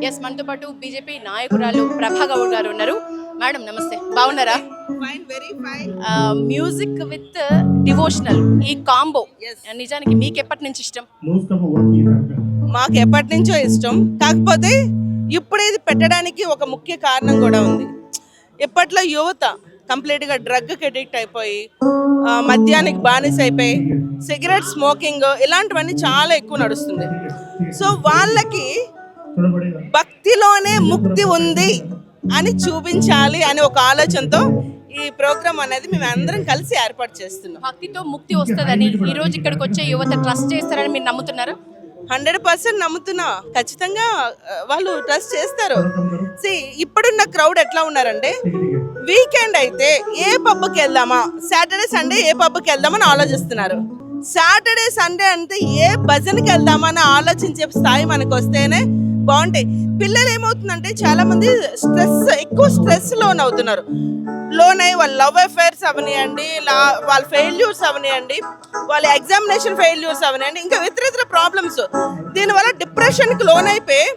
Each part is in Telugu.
ఎస్ మనతో పాటు బీజేపీ నాయకురాలు ప్రభా గౌడ్ గారు ఉన్నారు. మేడం నమస్తే, బాగున్నారా? Fine, very fine. Music with devotional ఈ కాంబో నిజానికి మీకు ఎప్పటి నుంచి ఇష్టం? మాకు ఎప్పటి నుంచో ఇష్టం, కాకపోతే ఇప్పుడు ఇది పెట్టడానికి ఒక ముఖ్య కారణం కూడా ఉంది. ఇప్పట్లో యువత కంప్లీట్గా డ్రగ్కి అడిక్ట్ అయిపోయి మద్యానికి బానిస అయిపోయి సిగరెట్ స్మోకింగ్ ఇలాంటివన్నీ చాలా ఎక్కువ నడుస్తుంది. సో వాళ్ళకి భక్తిలోనే ముక్తి ఉంది అని చూపించాలి అనే ఒక ఆలోచనతో ఈ ప్రోగ్రామ్ అనేది మేము అందరం కలిసి ఏర్పాటు చేస్తున్నాం. భక్తితో ముక్తి వస్తుందని ఈ రోజు ఇక్కడికి వచ్చే యువత ట్రస్ట్ చేస్తారని మీరు నమ్ముతున్నారా? 100% నమ్ముతున్నా, ఖచ్చితంగా వాళ్ళు ట్రస్ట్ చేస్తారు. ఇప్పుడున్న క్రౌడ్ ఎట్లా ఉన్నారంటే వీకెండ్ అయితే ఏ పబ్కి వెళ్దామా, సాటర్డే సండే ఏ పబ్కి వెళ్దామని ఆలోచిస్తున్నారు. సాటర్డే సండే అంటే ఏ భజనకి వెళ్దామా అని ఆలోచించే స్థాయి మనకు వస్తేనే బాగుంటాయి. పిల్లలు ఏమవుతుందంటే చాలా మంది ఎక్కువ స్ట్రెస్ లోన్ అవుతున్నారు. లోన్ అయ్యి వాళ్ళ లవ్ అఫైర్స్ అవనియండి, వాళ్ళ ఫెయిల్యూర్స్ అవనియండి, వాళ్ళ ఎగ్జామినేషన్ ఫెయిల్యూర్స్ అవనియండి, ఇంకా ఇతర ప్రాబ్లమ్స్. దీనివల్ల డిప్రెషన్కి లోన్ అయిపోయి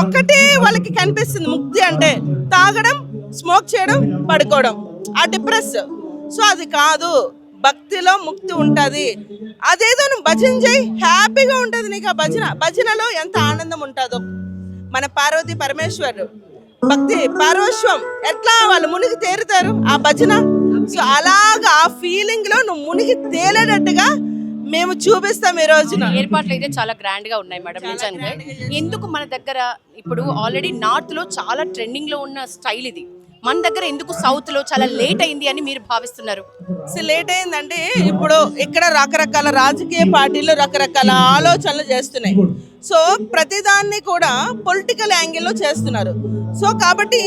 ఒక్కటే వాళ్ళకి కనిపిస్తుంది ముక్తి అంటే తాగడం, స్మోక్ చేయడం, పడుకోవడం, ఆ డిప్రెస్. సో అది కాదు, భక్తిలో ముక్తి ఉంటుంది. అదేదో నువ్వు భజన చేయి, హ్యాపీగా ఉంటుంది నీకు. ఆ భజనలో ఎంత ఆనందం ఉంటుందో. మన పార్వతీ పరమేశ్వరు భక్తి పార్వశ్వం ఎట్లా వాళ్ళు మునిగి తేరుతారు ఆ భజన. సో అలాగా ఆ ఫీలింగ్ లో నువ్వు మునిగి తేలేటట్టుగా మేము చూపిస్తాం ఈ రోజున. ఏర్పాట్లు అయితే చాలా గ్రాండ్ గా ఉన్నాయి మేడం. నిజంగా ఎందుకు మన దగ్గర ఇప్పుడు ఆల్రెడీ నార్త్ లో చాలా ట్రెండింగ్ లో ఉన్న స్టైల్ ఇది, మన దగ్గర ఎందుకు సౌత్ లో చాలా లేట్ అయింది అని మీరు భావిస్తున్నారు? లేట్ అయిందంటే ఇప్పుడు ఇక్కడ రకరకాల రాజకీయ పార్టీలు రకరకాల ఆలోచనలు చేస్తున్నాయి. సో ప్రతిదాన్ని కూడా పొలిటికల్ యాంగిల్లో చేస్తున్నారు. సో కాబట్టి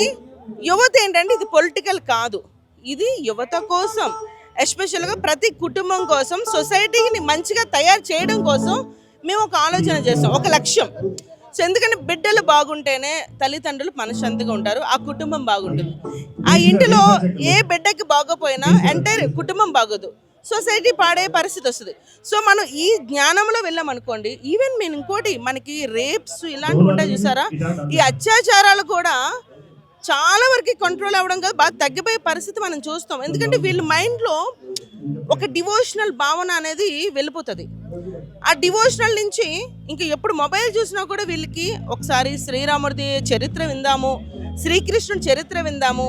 యువత ఏంటంటే ఇది పొలిటికల్ కాదు, ఇది యువత కోసం, ఎస్పెషల్గా ప్రతి కుటుంబం కోసం, సొసైటీని మంచిగా తయారు చేయడం కోసం మేము ఒక ఆలోచన చేస్తాం, ఒక లక్ష్యం. సో ఎందుకంటే బిడ్డలు బాగుంటేనే తల్లిదండ్రులు మనశ్శాంతిగా ఉంటారు, ఆ కుటుంబం బాగుంటుంది. ఆ ఇంటిలో ఏ బిడ్డకి బాగోపోయినా ఎంటైర్ కుటుంబం బాగోదు, సొసైటీ పాడే పరిస్థితి వస్తుంది. సో మనం ఈ జ్ఞానంలో వెళ్ళామనుకోండి, ఈవెన్ మేము ఇంకోటి మనకి రేప్స్ ఇలాంటివి ఉంటాయి చూసారా, ఈ అత్యాచారాలు కూడా చాలా వరకు కంట్రోల్ అవ్వడం కాదు, బాగా తగ్గిపోయే పరిస్థితి మనం చూస్తాం. ఎందుకంటే వీళ్ళ మైండ్లో ఒక డివోషనల్ భావన అనేది వెళ్ళిపోతుంది. ఆ డివోషనల్ నుంచి ఇంకా ఎప్పుడు మొబైల్ చూసినా కూడా వీళ్ళకి ఒకసారి శ్రీరాముడిది చరిత్ర విందాము, శ్రీకృష్ణుడి చరిత్ర విందాము,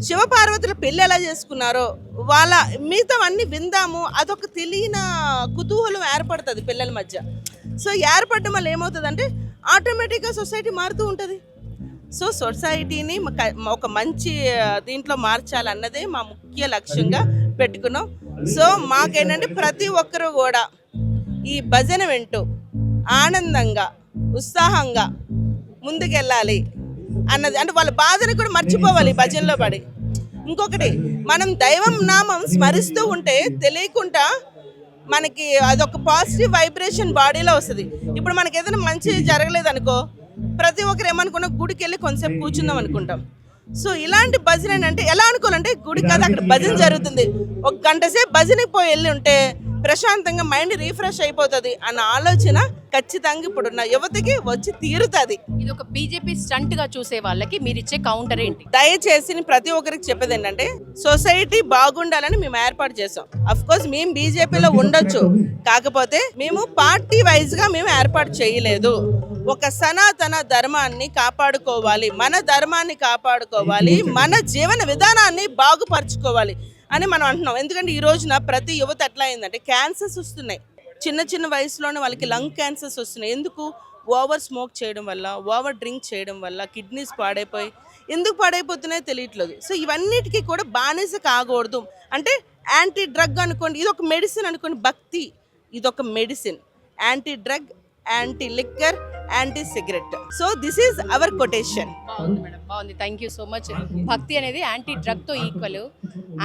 శివపార్వతుల పెళ్ళి ఎలా చేసుకున్నారో వాళ్ళ మిగతావన్నీ విందాము, అదొక తెలియని కుతూహలం ఏర్పడుతుంది పిల్లల మధ్య. సో ఏర్పడడం వల్ల ఏమవుతుందంటే ఆటోమేటిక్గా సొసైటీ మారుతూ ఉంటుంది. సో సొసైటీని ఒక మంచి దీంట్లో మార్చాలన్నదే మా ముఖ్య లక్ష్యంగా పెట్టుకున్నాం. సో మాకేంటంటే ప్రతి ఒక్కరూ కూడా ఈ భజన వింటూ ఆనందంగా ఉత్సాహంగా ముందుకెళ్ళాలి అన్నది, అంటే వాళ్ళ బాధను కూడా మర్చిపోవాలి భజనలో పడి. ఇంకొకటి, మనం దైవం నామం స్మరిస్తూ ఉంటే తెలియకుండా మనకి అదొక పాజిటివ్ వైబ్రేషన్ బాడీలో వస్తుంది. ఇప్పుడు మనకి ఏదైనా మంచి జరగలేదు అనుకో, ప్రతి ఒక్కరు ఏమనుకున్నా గుడికి వెళ్ళి కొంతసేపు కూర్చుందాం అనుకుంటాం. సో ఇలాంటి భజన అంటే ఎలా అనుకోవాలంటే గుడి కాదు, అక్కడ భజన జరుగుతుంది, ఒక గంట సేపు భజనకి పోయి వెళ్ళి ఉంటే ప్రశాంతంగా మైండ్ రీఫ్రెష్ అయిపోతుంది అన్న ఆలోచన ఖచ్చితంగా ఇప్పుడున్న యువతకి వచ్చి తీరుతుంది. ఇది ఒక బీజేపీ స్టంట్ గా చూసే వాళ్ళకి మీరు ఇచ్చే కౌంటర్ ఏంటి? దయచేసి ప్రతి ఒక్కరికి చెప్పేది ఏంటంటే సొసైటీ బాగుండాలని మేము ఏర్పాటు చేసాం. అఫ్ కోర్స్ మేము బీజేపీలో ఉండొచ్చు, కాకపోతే మేము పార్టీ వైజ్ గా మేము ఏర్పాటు చేయలేదు. ఒక సనాతన ధర్మాన్ని కాపాడుకోవాలి, మన ధర్మాన్ని కాపాడుకోవాలి, మన జీవన విధానాన్ని బాగుపరచుకోవాలి అని మనం అంటున్నాం. ఎందుకంటే ఈ రోజున ప్రతి యువత ఎట్లా అయిందంటే క్యాన్సర్స్ వస్తున్నాయి, చిన్న చిన్న వయసులోనే వాళ్ళకి లంగ్ క్యాన్సర్స్ వస్తున్నాయి. ఎందుకు? ఓవర్ స్మోక్ చేయడం వల్ల, ఓవర్ డ్రింక్ చేయడం వల్ల కిడ్నీస్ పాడైపోయి, ఎందుకు పాడైపోతున్నాయో తెలియట్లేదు. సో ఇవన్నిటికీ కూడా బానిస కాకూడదు. అంటే యాంటీ డ్రగ్ అనుకోండి, ఇది ఒక మెడిసిన్ అనుకోండి, భక్తి ఇదొక medicine, anti drug, anti liquor, anti cigarette. So this is our quotation. బాగుంది మేడం, బాగుంది, థ్యాంక్ యూ సో మచ్. భక్తి అనేది యాంటీ డ్రగ్ తో ఈక్వల్,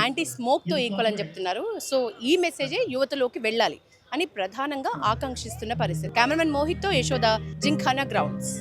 యాంటీ స్మోక్ తో ఈక్వల్ అని చెప్తున్నారు. సో ఈ మెసేజే యువతలోకి వెళ్ళాలి అని ప్రధానంగా ఆకాంక్షిస్తున్న పరిస్థితి. కెమెరామెన్ మోహిత్ తో యశోద, జింఖానా గ్రౌండ్స్.